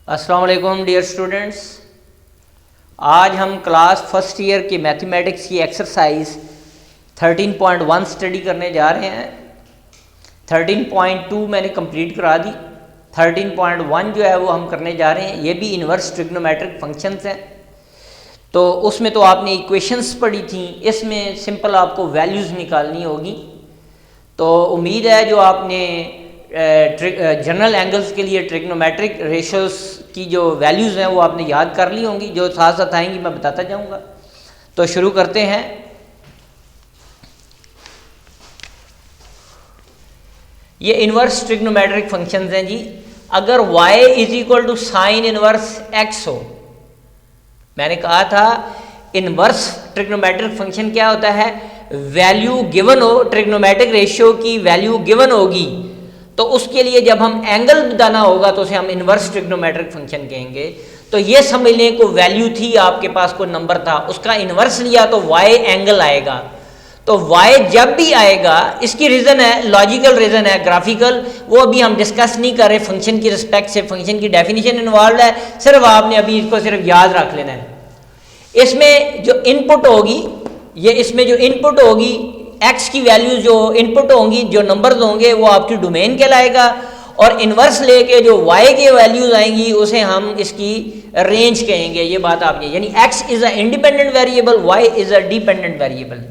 अस्सलाम वालेकुम dear students. आज हम क्लास फर्स्ट ईयर की मैथमेटिक्स की एक्सरसाइज 13.1 स्टडी करने जा रहे हैं। 13.2 मैंने कंप्लीट करा दी। 13.1 जो है वो हम करने जा रहे हैं। ये भी इन्वर्स ट्रिग्नोमेट्रिक फंक्शंस हैं। तो उसमें तो आपने इक्वेशंस पढ़ी थी, इसमें सिंपल आपको वैल्यूज़ निकालनी होगी। तो उम्मीद है जो आपने जनरल एंगल्स के लिए ट्रिग्नोमेट्रिक रेशियोज की जो वैल्यूज़ हैं वो आपने याद कर ली होंगी, जो साथ साथ आएंगी मैं बताता जाऊंगा। तो शुरू करते हैं। ये इन्वर्स ट्रिग्नोमेट्रिक फंक्शंस हैं जी। अगर y is equal to sine inverse x हो, मैंने कहा था इन्वर्स ट्रिग्नोमेट्रिक फंक्शन क्या होता है, वैल्यू गिवन हो, ट्रिग्नोमेट्रिक रेशियो की वैल्यू गिवन होगी तो उसके लिए जब हम एंगल बताना होगा तो उसे हम इन्वर्स ट्रिग्नोमेट्रिक फंक्शन कहेंगे। तो ये समझ लें को वैल्यू थी, आपके पास कोई नंबर था, उसका इन्वर्स लिया तो y एंगल आएगा। तो y जब भी आएगा, इसकी रीज़न है, लॉजिकल रीज़न है, ग्राफिकल, वो अभी हम डिस्कस नहीं कर रहे। फंक्शन की रिस्पेक्ट से फंक्शन की डेफिनेशन इन्वॉल्व है, सिर्फ आपने अभी इसको सिर्फ याद रख लेना है। इसमें जो इनपुट होगी, ये इसमें जो इनपुट होगी, x की वैल्यूज जो इनपुट होंगी, जो नंबर्स होंगे वो आपकी डोमेन कहलाएगा। और इन्वर्स लेके जो y के वैल्यूज आएंगी उसे हम इसकी रेंज कहेंगे। ये बात आपने, यानी x is a independent variable, y is a dependent variable.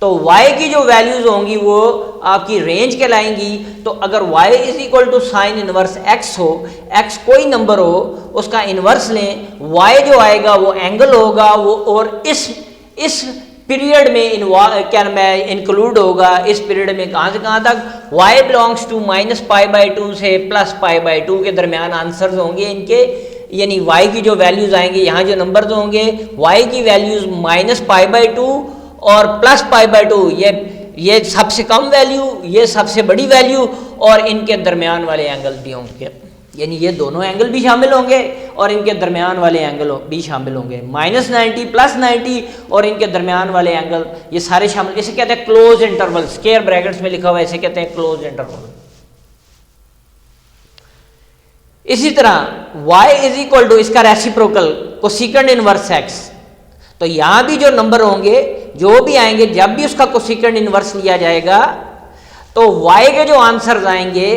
तो y की जो वैल्यूज होंगी वो आपकी रेंज कहलाएंगी। तो अगर y is equal to sine inverse x हो, x कोई नंबर हो, उसका इन्वर्स लें, y जो आएगा वो एंगल होगा वो, और इस पीरियड में क्या मैं इंक्लूड होगा। इस पीरियड में कहाँ से कहाँ तक, y बिलोंग्स टू -π/2 से +π/2 के दरमियान आंसर्स होंगे इनके। यानी y की जो वैल्यूज आएंगे, यहाँ जो नंबर्स होंगे, y की वैल्यूज -π/2 और +π/2, ये सबसे कम वैल्यू, ये सबसे बड़ी वैल्यू, और इनके दरमियान वाले एंगल भी होंगे। यानी ये दोनों एंगल भी शामिल होंगे और इनके दरमियान वाले एंगल भी शामिल होंगे। -90 +90 और इनके दरमियान वाले एंगल, ये सारे शामिल। इसे कहते हैं क्लोज इंटरवल, स्क्वायर ब्रैकेट्स में लिखा हुआ है, इसे कहते हैं क्लोज इंटरवल। इसी तरह y इज इक्वल टू इसका रेसिप्रोकल कोसेकेंड इनवर्स x। तो यहां भी जो नंबर होंगे, जो भी आएंगे, जब भी उसका कोसेकेंड इनवर्स लिया जाएगा तो y के जो आंसर्स आएंगे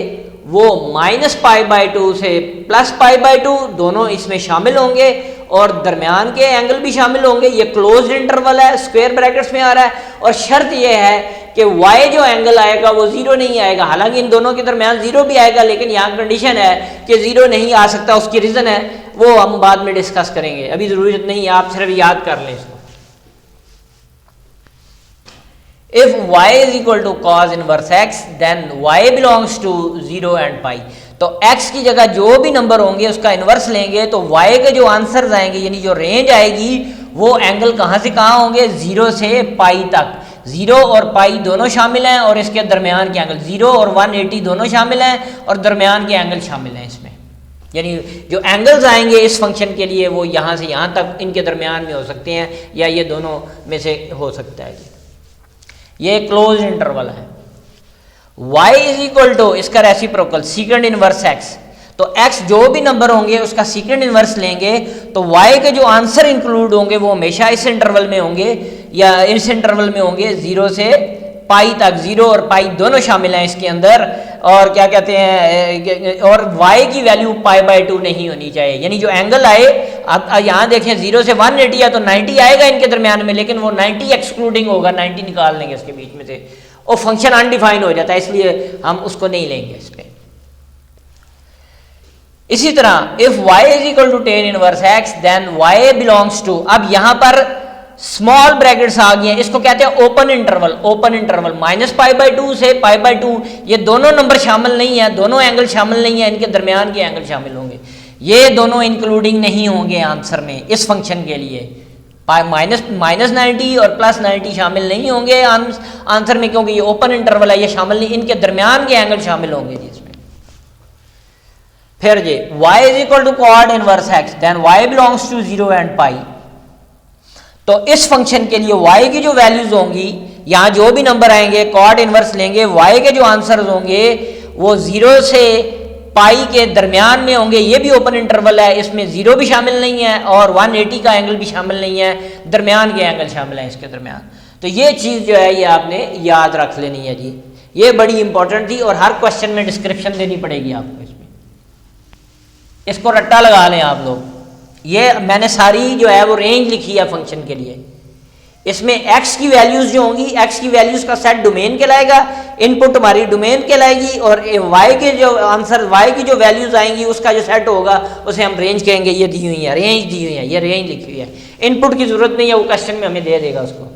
वो -π/2 से +π/2 दोनों इसमें शामिल होंगे और दरमियान के एंगल भी शामिल होंगे। ये क्लोज्ड इंटरवल है, स्क्वायर ब्रैकेट्स में आ रहा है, और शर्त ये है कि y जो एंगल आएगा वो जीरो नहीं आएगा। हालांकि इन दोनों के दरमियान जीरो भी आएगा, लेकिन यहाँ कंडीशन है कि जीरो नहीं आ सकता। उसकी रीज़न है वो हम बाद में डिस्कस करेंगे, अभी ज़रूरत नहीं है, आप सिर्फ याद कर लें इसको। If y is equal to cos inverse x, then y belongs to 0 and pi। तो x की जगह जो भी नंबर होंगे उसका इन्वर्स लेंगे तो y के जो आंसर्स आएंगे, यानी जो रेंज आएगी, वो एंगल कहाँ से कहाँ होंगे, 0 से पाई तक। 0 और पाई दोनों शामिल हैं, और इसके दरमियान के एंगल 0 और 180 दोनों शामिल हैं, और दरमियान के एंगल शामिल हैं इसमें। यानी जो एंगल्स आएंगे इस फंक्शन के लिए वो यहाँ से यहाँ तक इनके दरमियान में हो सकते हैं, या ये दोनों में से हो सकता है। ये क्लोज इंटरवल है। y इज इक्वल टू इसका रेसिप्रोकल सेकंड इनवर्स x। तो x जो भी नंबर होंगे उसका सेकंड इनवर्स लेंगे तो y के जो आंसर इंक्लूड होंगे वो हमेशा इस इंटरवल में होंगे, या इस इंटरवल में होंगे 0 से पाई तक। 0 और पाई दोनों शामिल हैं इसके अंदर, और क्या कहते हैं, और y की वैल्यू π/2 नहीं होनी चाहिए। यानी जो एंगल आए, आप यहाँ देखें 0 से 180 है तो 90 आएगा इनके दरमियान में, लेकिन वो 90 एक्सक्लूडिंग होगा, 90 निकाल लेंगे इसके बीच में से, और फंक्शन अनडिफाइंड हो जाता है, इसलिए हम उसको नहीं लेंगे इस पे। इसी तरह if y is equal to tan inverse x, then y belongs to, अब यहाँ पर स्मॉल ब्रैकेट्स आ गए हैं, इसको कहते हैं ओपन इंटरवल। ओपन इंटरवल -π/2 से π/2, ये दोनों नंबर शामिल नहीं है, दोनों एंगल शामिल नहीं है, इनके दरमियान के एंगल शामिल होंगे। ये दोनों इंक्लूडिंग नहीं होंगे आंसर में इस फंक्शन के लिए। -90 और +90 शामिल नहीं होंगे आंसर में, क्योंकि ये ओपन इंटरवल है, ये शामिल नहीं, इनके दरमियान के एंगल शामिल होंगे जी इसमें। फिर जी y is equal to cot inverse x, then y belongs to 0 and pi. तो इस फंक्शन के लिए y की जो वैल्यूज होंगी, यहाँ जो भी नंबर आएंगे, कॉट इनवर्स लेंगे, y के जो आंसर्स होंगे वो 0 से पाई के दरमियान में होंगे, ये भी ओपन इंटरवल है, इसमें जीरो भी शामिल नहीं है और 180 का एंगल भी शामिल नहीं है, दरमियान के एंगल शामिल है इसके दरमियान। तो ये चीज़ जो है ये आपने याद रख लेनी है जी, ये बड़ी इंपॉर्टेंट थी और हर क्वेश्चन में डिस्क्रिप्शन देनी पड़ेगी आपको इसमें, इसको रट्टा लगा लें आप लोग। ये मैंने सारी जो है वो रेंज लिखी है फंक्शन के लिए, इसमें x की वैल्यूज जो होंगी, x की वैल्यूज का सेट डोमेन कहलाएगा, इनपुट हमारी डोमेन कहलाएगी और y के जो आंसर y की जो वैल्यूज आएंगी उसका जो सेट होगा उसे हम रेंज कहेंगे। ये दी हुई है, रेंज दी हुई है, ये रेंज लिखी हुई है, इनपुट की जरूरत नहीं है, वो क्वेश्चन में हमें दे देगा उसको।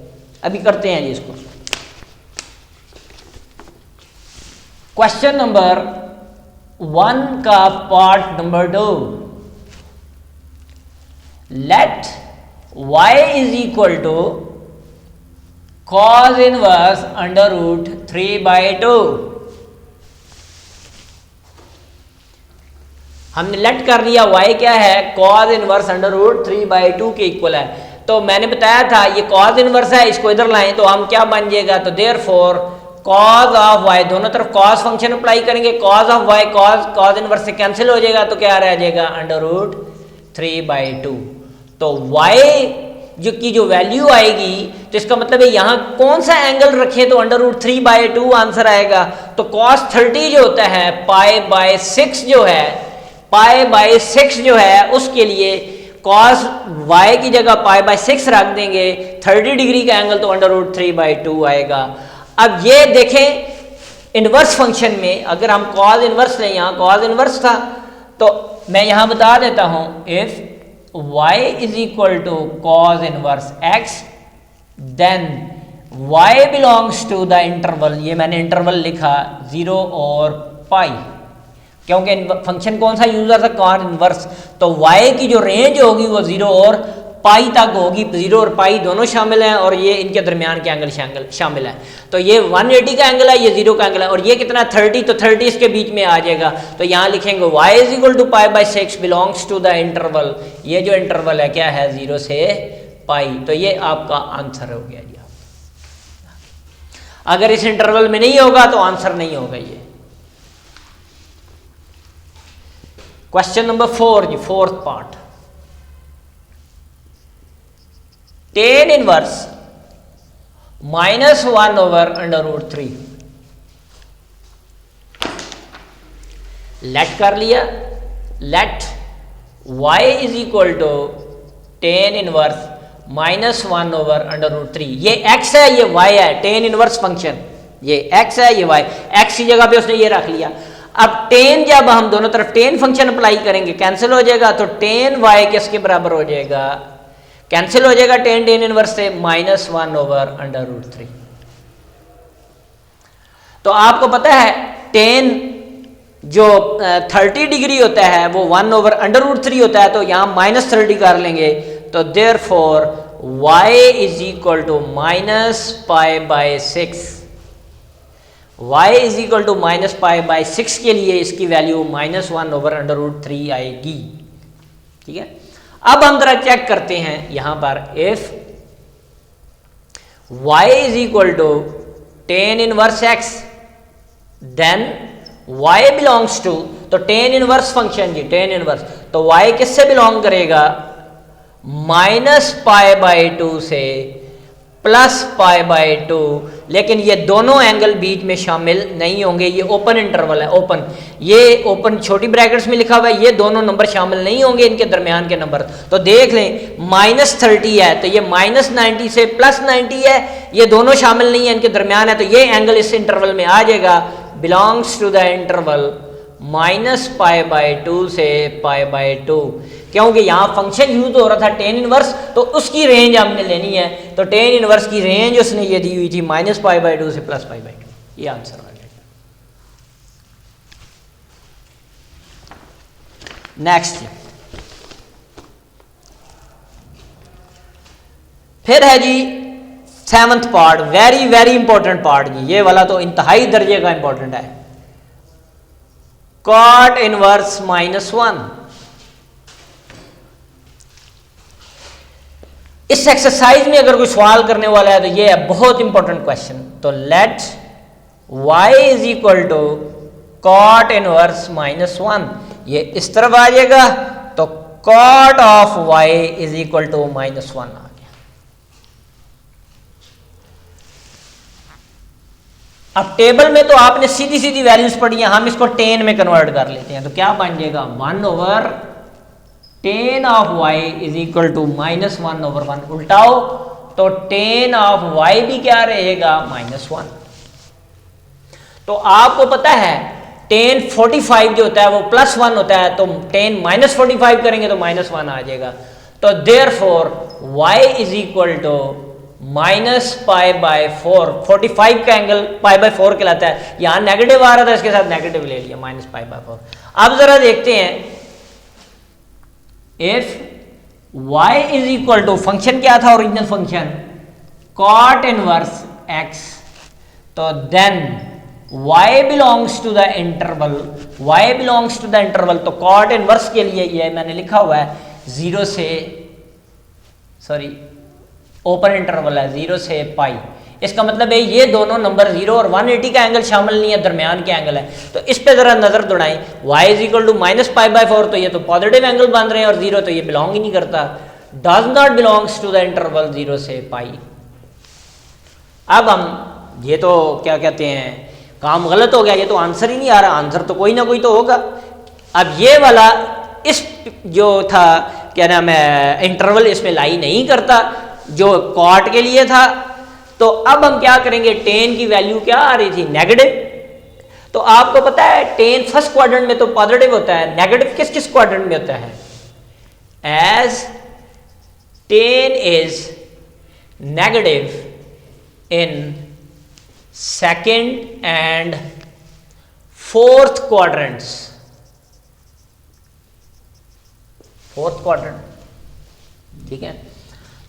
अभी करते हैं जी इसको। क्वेश्चन नंबर 1 का part number 2, let y is equal to cos inverse under root 3/2। हमने लेट कर लिया y क्या है, cos इनवर्स अंडर रूट 3/2 के इक्वल है। तो मैंने बताया था ये cos इनवर्स है, इसको इधर लाएं तो हम क्या बन जाएगा, तो देयरफॉर cos ऑफ y, दोनों तरफ cos फंक्शन अप्लाई करेंगे, cos of y cos inverse से कैंसिल हो जाएगा, तो क्या रह जाएगा अंडर रूट 3/2। तो y जो वैल्यू आएगी तो इसका मतलब है यहाँ कौन सा एंगल रखें तो अंडर रूट 3/2 आंसर आएगा। तो cos 30 जो होता है π/6 जो है, π/6 जो है उसके लिए cos y की जगह π/6 रख देंगे, 30 डिग्री का एंगल तो अंडर रूट 3/2 आएगा। अब ये देखें इनवर्स फंक्शन में अगर हम cos इनवर्स लें, यहाँ cos इनवर्स था तो मैं यहाँ बता देता हूँ, if y is equal to cos inverse x then y belongs to the interval, ये मैंने इंटरवल लिखा 0 और पाई, क्योंकि फंक्शन कौन सा यूज करता है, cos इनवर्स। तो y की जो रेंज होगी वो 0 और पाई तक होगी, 0 और पाई दोनों शामिल हैं और ये इनके दरमियान के एंगल शामिल है। तो ये 180 का एंगल है, ये 0 का एंगल है और ये कितना 30, तो 30 इसके बीच में आ जाएगा। तो यहाँ लिखेंगे y is equal to π/6 belongs to the interval, ये जो इंटरवल है क्या है 0 से पाई। तो ये आपका आंसर हो गया जी। अगर इस इंटरवल में नहीं होगा तो आंसर नहीं होगा ये। क्वेश्चन नंबर 4 जी, fourth part, tan inverse -1 over under root 3। Let कर लिया, let y is equal to tan inverse -1 over under root 3। ये x है, ये y है, tan इनवर्स फंक्शन ये x है, ये y, x की जगह पे उसने ये रख लिया। अब tan जब हम दोनों तरफ tan फंक्शन अप्लाई करेंगे कैंसिल हो जाएगा, तो tan y किसके बराबर हो जाएगा, कैंसिल हो जाएगा tan इनवर्स से -1 ओवर अंडर रूट 3। तो आपको पता है tan जो 30 डिग्री होता है वो 1 ओवर अंडर रूट 3 होता है, तो यहां -30 कर लेंगे। तो therefore y is equal to -π/6, y is equal to -π/6 के लिए इसकी वैल्यू -1 ओवर अंडर रूट 3 आएगी। ठीक है, अब हम जरा चेक करते हैं यहां पर, if y is equal to tan inverse x then y belongs to, तो tan इनवर्स फंक्शन जी, tan इनवर्स, तो y किससे बिलोंग करेगा, -π/2 से +π/2, लेकिन ये दोनों एंगल बीच में शामिल नहीं होंगे, ये ओपन इंटरवल है, ओपन, ये ओपन छोटी ब्रैकेट्स में लिखा हुआ है, ये दोनों नंबर शामिल नहीं होंगे इनके दरमियान के नंबर। तो देख लें -30 है तो ये -90 से +90 है, ये दोनों शामिल नहीं है इनके दरमियान है, तो ये एंगल इस इंटरवल में आ जाएगा, बिलोंग्स टू द इंटरवल -π/2 से π/2, क्योंकि यहाँ फंक्शन यूज हो रहा था tan इनवर्स, तो उसकी रेंज हमने लेनी है। तो tan इनवर्स की रेंज उसने ये दी हुई थी -π/2 से +π/2, ये आंसर आ गया। नेक्स्ट फिर है जी 7th part, very very important part जी, ये वाला तो इंतहाई दर्जे का इंपॉर्टेंट है, cot इनवर्स -1। इस एक्सरसाइज में अगर कोई सवाल करने वाला है तो ये है बहुत इंपॉर्टेंट क्वेश्चन। तो let y is equal to cot inverse -1 ये इस तरफ आ जाएगा, तो cot of y is equal to -1 आ गया। अब टेबल में तो आपने सीधी सीधी वैल्यूज पढ़ी है, हम इसको टेन में कन्वर्ट कर लेते हैं, तो क्या बन जाएगा 1/10 of y is equal to -1/1। उल्टाओ तो 10 ऑफ y भी क्या रहेगा -1। तो आपको पता है 10 45 जो होता है वो +1 होता है, तो 10 -45 करेंगे तो -1 आ जाएगा। तो therefore y is equal to -π/4। 45 का एंगल π/4 कहलाता है, यहां नेगेटिव आ रहा था इसके साथ नेगेटिव ले लिया -π/4। अब जरा देखते हैं if y is equal to function क्या था original function cot inverse x, तो then y belongs to the interval, y belongs to the interval, तो cot इनवर्स के लिए ये मैंने लिखा हुआ है 0 से ओपन इंटरवल है 0 से पाई। इसका मतलब है ये दोनों नंबर 0 और 180 का एंगल शामिल नहीं है, दरमियान के एंगल है। तो इस पे जरा नजर दौड़ाएं, y इज इक्वल टू -π/4, तो ये तो पॉजिटिव एंगल बन रहे हैं, और 0 तो ये बिलोंग ही नहीं करता, does not belongs to the interval 0 से पाई। अब हम ये तो क्या कहते हैं काम गलत हो गया, ये तो आंसर ही नहीं आ रहा, आंसर तो कोई ना कोई तो होगा। अब ये वाला इस जो था क्या नाम है इंटरवल, इसमें लाई नहीं करता जो कॉट के लिए था। तो अब हम क्या करेंगे, 10 की वैल्यू क्या आ रही थी नेगेटिव, तो आपको पता है 10 फर्स्ट क्वाड्रेंट में तो पॉजिटिव होता है, नेगेटिव किस किस क्वाड्रेंट में होता है, as 10 is negative in second and fourth quadrants, fourth quadrant, ठीक है।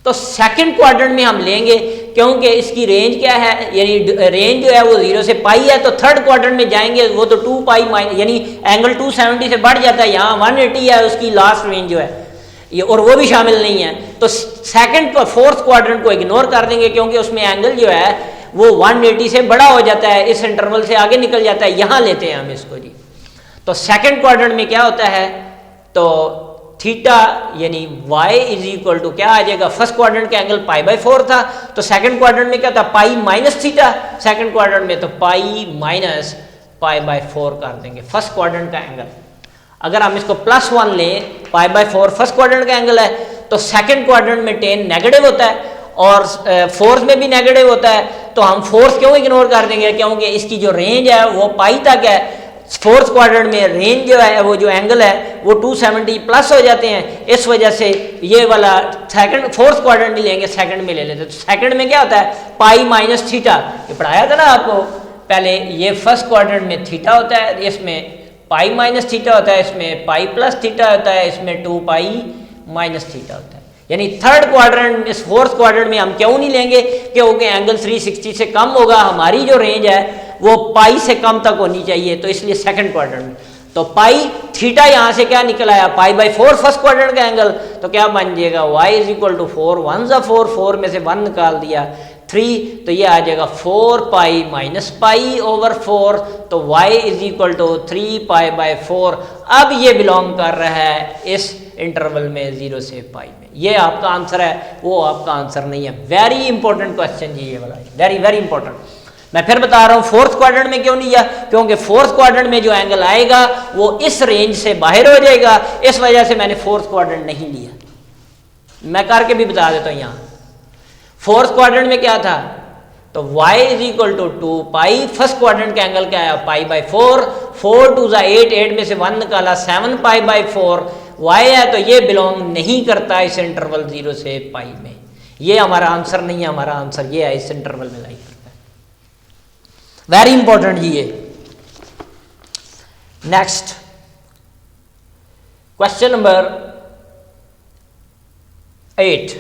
तो सेकंड क्वाड्रेंट में हम लेंगे क्योंकि इसकी रेंज क्या है, यानी रेंज जो है वो 0 से पाई है, तो थर्ड क्वाड्रेंट में जाएंगे वो तो 2 पाई यानी एंगल 270 से बढ़ जाता है, यहाँ 180 है उसकी लास्ट रेंज जो है ये, और वो भी शामिल नहीं है। तो सेकंड फोर्थ क्वाड्रेंट को इग्नोर कर देंगे क्योंकि उसमें एंगल जो है वो 180 से बड़ा हो जाता है, इस इंटरवल से आगे निकल जाता है, यहाँ लेते हैं हम इसको जी। तो सेकंड क्वाड्रेंट में क्या होता है, तो थीटा यानी y इज इक्वल टू क्या आ जाएगा, फर्स्ट क्वाड्रेंट का एंगल π/4 था, तो सेकंड क्वाड्रेंट में क्या था pi minus theta, second quadrant में तो पाई माइनस π/4 कर देंगे फर्स्ट क्वाड्रेंट का एंगल। अगर हम इसको +1 लें, π/4 फर्स्ट क्वाड्रेंट का एंगल है, तो सेकंड क्वाड्रेंट में 10 नेगेटिव होता है और फोर्थ में भी नेगेटिव होता है, तो हम फोर्थ क्यों इग्नोर कर देंगे, क्योंकि इसकी जो रेंज है वो पाई तक है। फोर्थ क्वाड्रेंट में रेंज जो है वो जो एंगल है वो 270 प्लस हो जाते हैं, इस वजह से ये वाला सेकंड फोर्थ क्वाड्रेंट नहीं लेंगे, सेकंड में ले लेते हैं। तो सेकंड में क्या होता है पाई माइनस थीटा, ये पढ़ाया था ना आपको पहले, ये फर्स्ट क्वाड्रेंट में थीटा होता है, इसमें पाई माइनस थीटा होता है, इसमें पाई प्लस थीटा होता है, इसमें 2 पाई माइनस थीटा होता है। यानी थर्ड क्वाड्रेंट इस फोर्थ क्वाड्रेंट में हम क्यों नहीं लेंगे, क्योंकि एंगल 360 से कम होगा, हमारी जो रेंज है वो पाई से कम तक होनी चाहिए, तो इसलिए सेकंड क्वाड्रेंट में। तो पाई थीटा यहां से क्या निकल आया π/4 फर्स्ट क्वाड्रेंट का एंगल, तो क्या बन जाएगा y इज इक्वल टू 4 1 4 4 में से 1 निकाल दिया 3, तो ये आ जाएगा 4 पाई माइनस पाई ओवर 4, तो y इज इक्वल टू 3 π/4। अब ये बिलोंग कर रहा है इस इंटरवल में 0 से पाई में, ये आपका आंसर है, वो आपका आंसर नहीं है। वेरी इंपॉर्टेंट क्वेश्चन जी ये वाला, वेरी वेरी इंपॉर्टेंट। मैं फिर बता रहा हूं फोर्थ क्वाड्रेंट में क्यों नहीं लिया, क्योंकि फोर्थ क्वाड्रेंट में जो एंगल आएगा वो इस रेंज से बाहर हो जाएगा, इस वजह से मैंने फोर्थ क्वाड्रेंट नहीं लिया। मैं करके भी बता देता हूं, यहां फोर्थ क्वाड्रेंट में क्या था, तो y is equal to 2 pi, first quadrant का एंगल क्या है π/4, 4 2 8, 8 में से 1 निकाला 7 π/4, y है तो ये बिलोंग नहीं करता इस इंटरवल 0 से पाई में, ये हमारा आंसर नहीं है, हमारा आंसर ये है इस इंटरवल में लाई करता है। वेरी इंपॉर्टेंट जी ये। Next question number 8,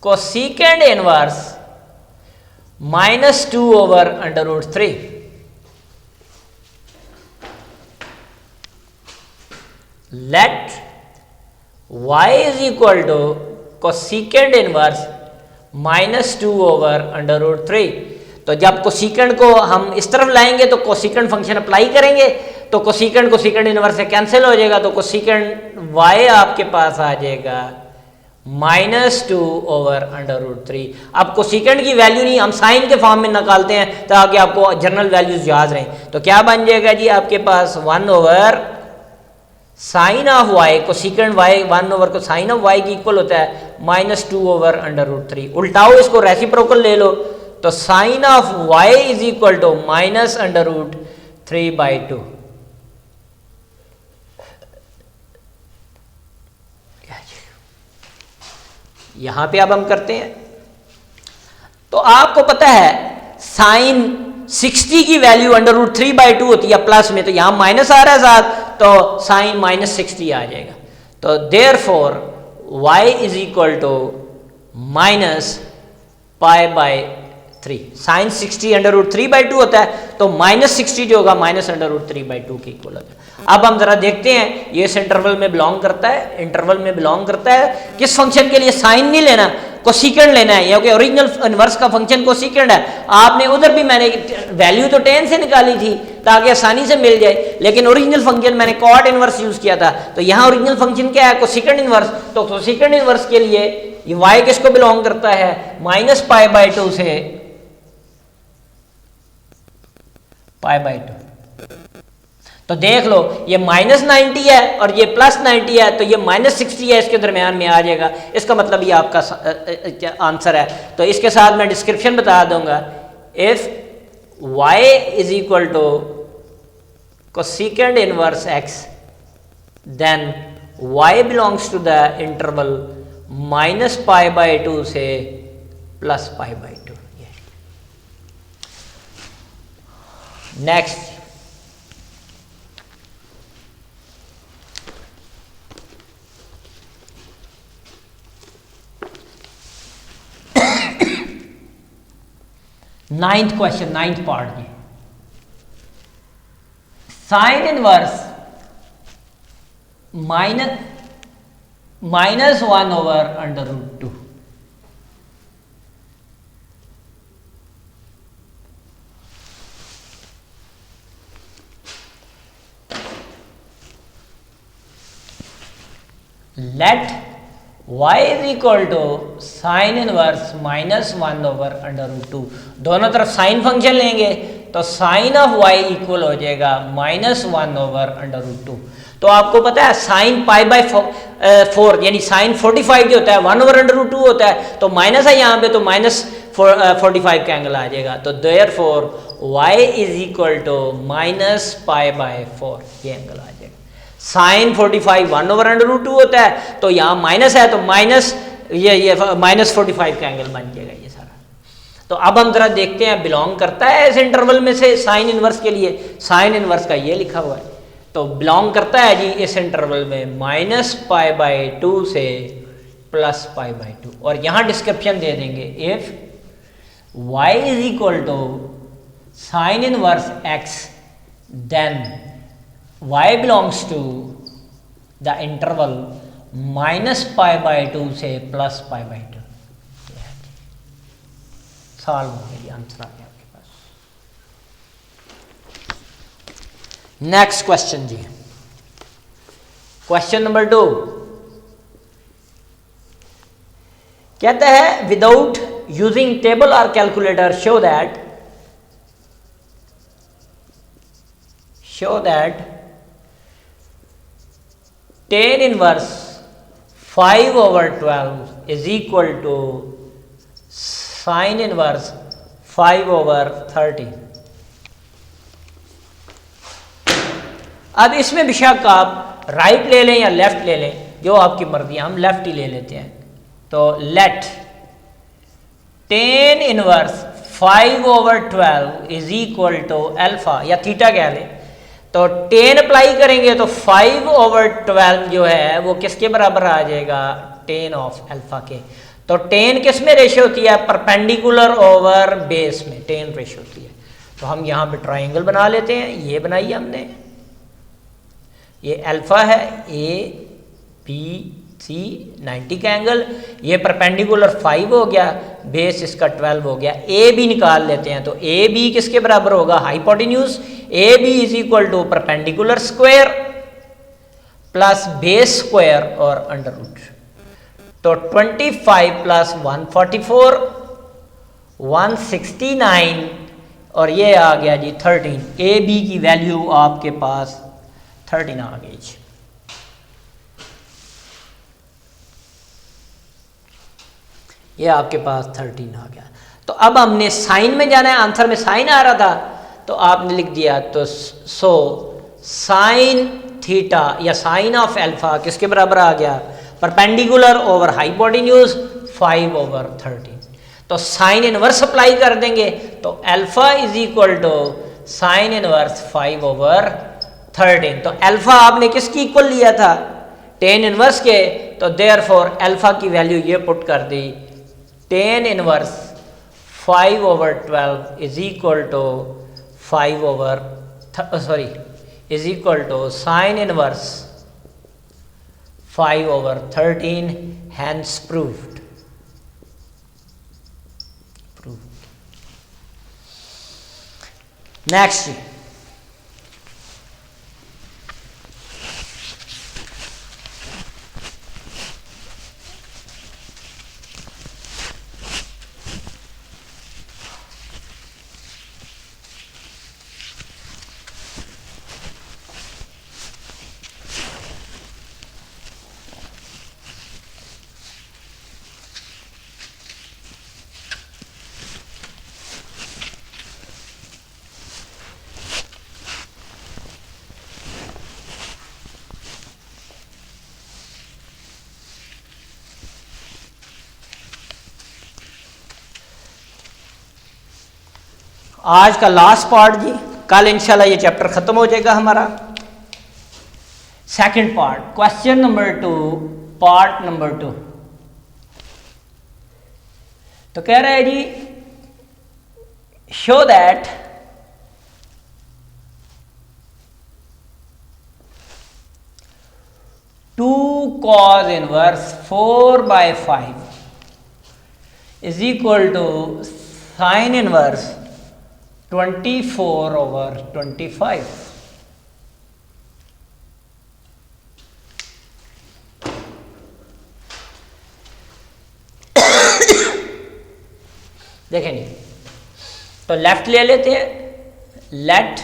cosecant inverse -2/√3, let y is equal to cosecant inverse -2/√3। तो जब कोसिकेंड को हम इस तरफ लाएंगे तो कोसिकेंड फंक्शन अप्लाई करेंगे तो कोसिकेंड इनवर्स से कैंसिल हो जाएगा, तो कोसिकेंड y आपके पास आ जाएगा -2/√3। अब कोसिकेंड की वैल्यू नहीं, हम साइन के फॉर्म में निकालते हैं ताकि आपको जनरल वैल्यूज याद रहें। तो क्या बन जाएगा जी आपके पास 1/sin of y, cosecant y 1/sin of y की इक्वल होता है -2/√3। उल्टाओ इसको, रेसिप्रोकल ले लो, तो sin of y is equal to -√3/2। यहां पे अब हम करते हैं, तो आपको पता है साइन 60 की वैल्यू √3/2 होती है प्लस में, तो यहां माइनस आ रहा है साथ, तो साइन -60 आ जाएगा। तो therefore y is equal to -π/3। Sine 60 √3/2 होता है, तो -60 जो होगा -√3/2 के इक्वल होता है। अब हम जरा देखते हैं ये इस इंटरवल में बिलोंग करता है, इंटरवल में बिलोंग करता है किस फंक्शन के लिए, साइन नहीं लेना, कोसिकेंड लेना है, क्योंकि ओरिजिनल इनवर्स का फंक्शन कोसिकेंड है। आपने उधर भी मैंने वैल्यू तो 10 से निकाली थी ताकि आसानी से मिल जाए, लेकिन ओरिजिनल फंक्शन मैंने कॉट इनवर्स यूज किया था। तो यहाँ ओरिजिनल फंक्शन क्या है, कोसिकेंड इनवर्स। तो कोसिकेंड इनवर्स के लिए ये y किसको बिलोंग करता है, -π/2 से π/2। तो देख लो ये -90 है और ये +90 है, तो ये -60 है, इसके दरमियान में आ जाएगा। इसका मतलब ये आपका आंसर है। तो इसके साथ मैं डिस्क्रिप्शन बता दूंगा, if y is equal to cosecant inverse x, then y belongs to the interval -π/2 से +π/2। Next, ninth question, ninth part जी। Sine inverse -1/√2। Let y is equal to sine inverse -1/√2। दोनों तरफ साइन फंक्शन लेंगे तो sine of y equal हो जाएगा -1/√2। तो आपको पता है साइन π/4 यानी साइन 45 जो होता है 1/√2 होता है, तो माइनस है यहाँ पे, तो -45 का एंगल आ जाएगा। तो therefore y is equal to -π/4 ये एंगल आ जाएगा। साइन 45 1/√2 होता है, तो यहाँ माइनस है, तो माइनस ये -45 का एंगल बन जाएगा ये सारा। तो अब हम जरा देखते हैं बिलोंग करता है इस इंटरवल में से साइन इनवर्स के लिए। साइन इनवर्स का ये लिखा हुआ है, तो बिलोंग करता है जी इस इंटरवल में -π/2 से +π/2। और यहाँ डिस्क्रिप्शन दे देंगे, if y is equal to sine inverse x, then y belongs to the interval -π/2 से +π/2। सॉल्व हो गया, आंसर आ गया आपके पास। नेक्स्ट क्वेश्चन जी, क्वेश्चन नंबर 2 कहता है विदाउट यूजिंग टेबल और calculator show that tan inverse 5/12 is equal to sine inverse 5/30। अब इसमें बेशक आप राइट ले लें या लेफ्ट ले लें, जो आपकी मर्जी है, हम लेफ्ट ही ले लेते हैं। तो let tan inverse 5/12 is equal to alpha या थीटा कह लें। तो tan अप्लाई करेंगे तो 5/12 जो है वो किसके बराबर आ जाएगा, tan ऑफ अल्फा के। तो tan किस में रेशियो होती है, परपेंडिकुलर ओवर बेस में tan रेशियो होती है। तो हम यहाँ पे ट्राइंगल बना लेते हैं, ये बनाई हमने, ये अल्फा है, A B सी 90 का एंगल, ये परपेंडिकुलर 5 हो गया, बेस इसका 12 हो गया। ए बी निकाल लेते हैं, तो ए बी किसके बराबर होगा, hypotenuse. A B is equal to perpendicular square plus base square और अंडर रूट। तो 25 प्लस 144 169 और ये आ गया जी 13। ए बी की वैल्यू आपके पास 13 आ गई जी। ये आपके पास 13 आ गया। तो अब हमने साइन में जाना है, आंसर में साइन आ रहा था तो आपने लिख दिया, तो सो साइन थीटा या साइन ऑफ एल्फा किसके बराबर आ गया, परपेंडिकुलर ओवर हाइपोटेन्यूज 5/13। तो साइन इनवर्स अप्लाई कर देंगे, तो alpha is equal to sine inverse 5/13। तो एल्फा आपने किसकी इक्वल लिया था, टेन इनवर्स के, तो देयरफॉर एल्फा की वैल्यू ये पुट कर दी, tan inverse 5/12 is equal to is equal to sine inverse 5/13, hence proved. Next, आज का लास्ट पार्ट जी, कल इंशाल्लाह ये चैप्टर खत्म हो जाएगा हमारा। Second part, question number 2, part number 2। तो कह रहा है जी, show that two cos inverse 4/5 is equal to sine inverse 24/25। देखें जी, तो लेफ्ट ले लेते हैं, let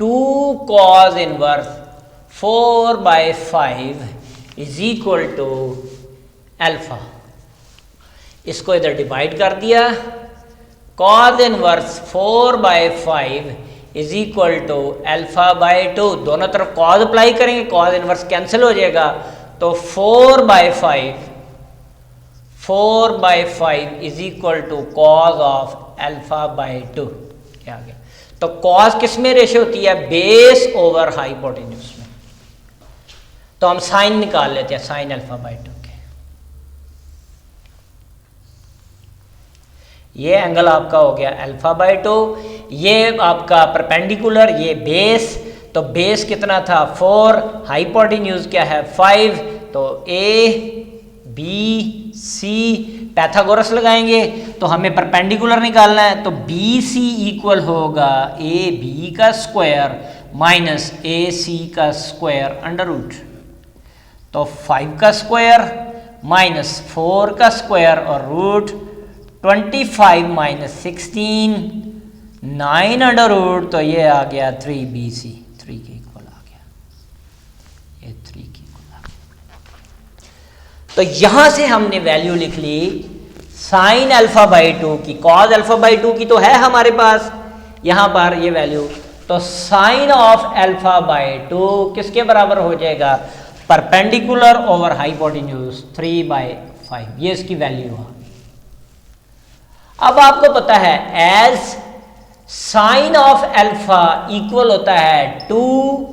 2 cos inverse 4/5 is equal to alpha. इसको इधर डिवाइड कर दिया, cos inverse 4/5 is equal to α/2। दोनों तरफ cos अप्लाई करेंगे, cos इनवर्स कैंसिल हो जाएगा, तो 4/5 is equal to cos of α/2। क्या आ गया, तो cos किस में रेशो होती है, बेस ओवर हाइपोटेन्यूज में। तो हम साइन निकाल लेते हैं, साइन α/2 के। ये एंगल आपका हो गया α/2, ये आपका परपेंडिकुलर, ये बेस, तो बेस कितना था 4, हाइपोटेन्यूज क्या है 5, तो ए बी सी पैथागोरस लगाएंगे, तो हमें परपेंडिकुलर निकालना है, तो बी सी इक्वल होगा ए बी का स्क्वायर माइनस ए सी का स्क्वायर अंडर रूट। तो 5 का स्क्वायर माइनस 4 का स्क्वायर और रूट 25 माइनस 16 9 अंडर रूट, तो ये आ गया 3bc, 3 के इक्वल आ गया, ये 3 के इक्वल आ गया। तो यहां से हमने वैल्यू लिख ली साइन α/2 की, कॉज α/2 की तो है हमारे पास यहां पर ये वैल्यू, तो साइन ऑफ α/2 किसके बराबर हो जाएगा, परपेंडिकुलर ओवर हाइपोटेन्यूज 3/5, ये इसकी वैल्यू है। अब आपको पता है as sine of alpha equal होता है 2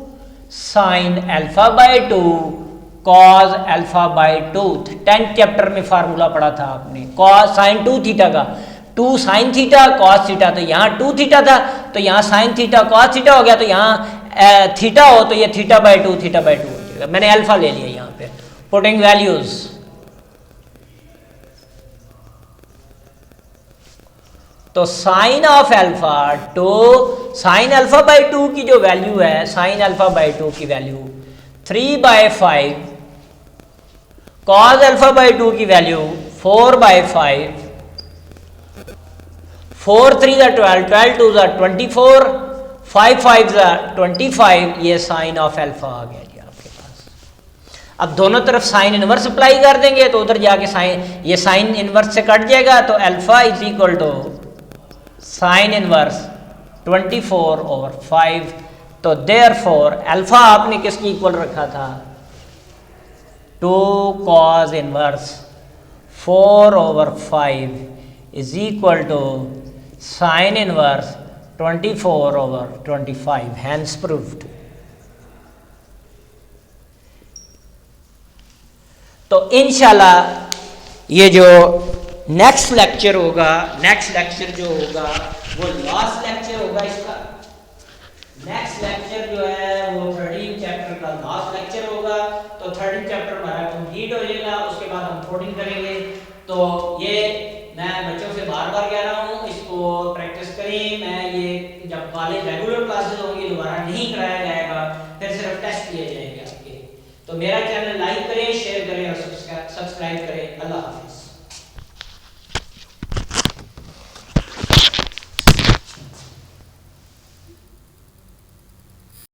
साइन α/2 कॉज α/2। 10th चैप्टर में फार्मूला पढ़ा था आपने, कॉस साइन 2 थीटा का, 2 साइन थीटा कॉस थीटा, तो यहाँ 2 थीटा था, तो यहाँ साइन थीटा कॉस थीटा हो गया, तो यहाँ थीटा हो तो ये θ/2 हो जाएगा। मैंने अल्फा ले लिया यहाँ पे, पुटिंग वैल्यूज, तो sine of alpha two, sine alpha by 2 की जो वैल्यू है, साइन अल्फा बाई 2 की वैल्यू 3/5, कॉज अल्फा बाई 2 की वैल्यू 4/5, 4 3 12, 12 2 24, 5 5 25, ये साइन ऑफ अल्फा आ गया जी आपके पास। अब दोनों तरफ साइन इनवर्स अप्लाई कर देंगे तो उधर जाके साइन, ये साइन इनवर्स से कट जाएगा, तो alpha is equal to sine inverse 24/5। तो देयरफॉर अल्फा आपने किसकी इक्वल रखा था, 2 cos inverse 4/5 is equal to sine inverse 24/25, hence proved. तो इंशाल्लाह ये जो नेक्स्ट लेक्चर होगा, नेक्स्ट लेक्चर जो होगा वो लास्ट लेक्चर होगा इसका। नेक्स्ट लेक्चर जो है वो 13 चैप्टर का लास्ट लेक्चर होगा। तो 13 चैप्टर हमारा कंप्लीट हो जाएगा, उसके बाद हम 14 करेंगे। तो ये मैं बच्चों से बार बार कह रहा हूँ, इसको प्रैक्टिस करें। मैं ये जब कॉलेज रेगुलर क्लासेस होंगी दोबारा नहीं कराया जाएगा, फिर सिर्फ टेस्ट किए जाएंगे आपके। तो मेरा चैनल लाइक करें, शेयर करें और सब्सक्राइब करें। अल्लाह हाफ़िज़।